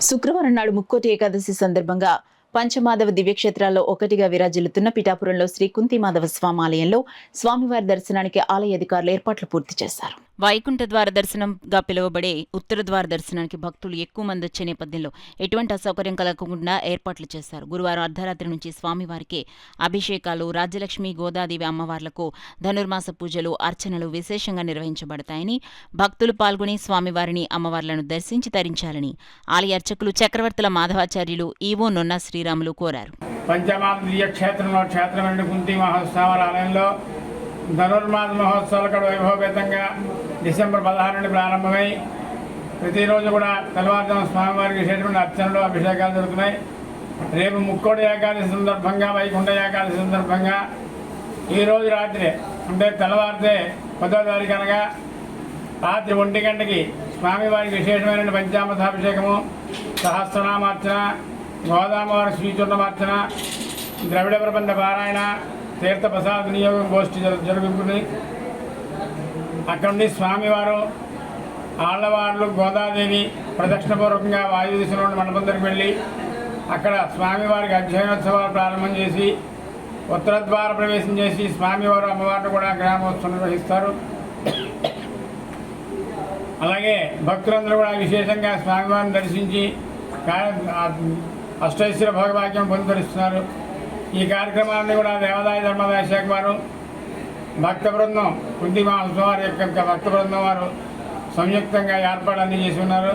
శుక్రవారం నాడు ముక్కోటి ఏకాదశి సందర్భంగా పంచమాధవ దివ్యక్షేత్రాల్లో ఒకటిగా విరాజిల్లుతున్న పిఠాపురంలో శ్రీ కుంతిమాధవ స్వామి ఆలయంలో స్వామివారి దర్శనానికి ఆలయ అధికారులు ఏర్పాట్లు పూర్తి చేశారు. వైకుంఠ ద్వార దర్శనంగా పిలువబడే ఉత్తర ద్వార దర్శనానికి భక్తులు ఎక్కువ మంది వచ్చే నేపథ్యంలో ఎటువంటి అసౌకర్యం కలగకుండా ఏర్పాట్లు చేశారు. గురువారం అర్ధరాత్రి నుంచి స్వామివారికి అభిషేకాలు, రాజ్యలక్ష్మి, గోదాదేవి అమ్మవార్లకు ధనుర్మాస పూజలు, అర్చనలు విశేషంగా నిర్వహించబడతాయని, భక్తులు పాల్గొని స్వామివారిని, అమ్మవార్లను దర్శించి తరించాలని ఆలయ అర్చకులు చక్రవర్తుల మాధవాచార్యులు, ఈవో నొన్న శ్రీరాములు కోరారు. పంచమాధ దివ్యక్షేత్రంలో క్షేత్రమైన కుంతి మహోత్సవాల ఆలయంలో ధనుర్మాస మహోత్సవాలు కూడా వైభవపేతంగా డిసెంబర్ 16 నుండి ప్రారంభమై ప్రతిరోజు కూడా తెల్లవారుజాము స్వామివారికి విశేషమైన అర్చనలు, అభిషేకాలు జరుగుతున్నాయి. రేపు ముక్కోటి ఏకాదశి సందర్భంగా, వైకుంఠ ఏకాదశి సందర్భంగా ఈరోజు రాత్రి అంటే తెల్లవారితే 10వ తారీఖు అనగా రాత్రి 1 గంటకి స్వామివారికి విశేషమైన పంచామృతాభిషేకము, సహస్రనామార్చన, గోదామవారి శ్రీచూర్ణమార్చన, ద్రవిడ ప్రబంధ పారాయణ, తీర్థప్రసాద వినియోగం గోష్ఠి జరుగుతుంది. అక్కడ నుండి స్వామివారు ఆళ్లవార్లు, గోదాదేవి ప్రదక్షిణపూర్వకంగా వాయు దిశలో మండపం దగ్గరికి వెళ్ళి అక్కడ స్వామివారికి అధ్యయనోత్సవాలు ప్రారంభం చేసి ఉత్తరద్వార ప్రవేశం చేసి స్వామివారు, అమ్మవారిని కూడా గ్రామోత్సవం నిర్వహిస్తారు. అలాగే భక్తులందరూ కూడా విశేషంగా స్వామివారిని దర్శించి అష్టైశ్వర్య భోగభాగ్యం పొందుపరుస్తున్నారు. ఈ కార్యక్రమాన్ని కూడా దేవాదాయ ధర్మాదాయ శాఖ వారు, భక్త బృందం, కుంతి మహోత్సవారి యొక్క భక్త బృందం వారు సంయుక్తంగా ఏర్పాటు చేసి ఉన్నారు.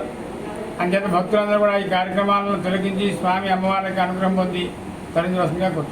అంచేత భక్తులందరూ కూడా ఈ కార్యక్రమాలను తొలగించి స్వామి, అమ్మవారికి అనుగ్రహం పొంది తరించవలసిందిగా కోరుతున్నారు.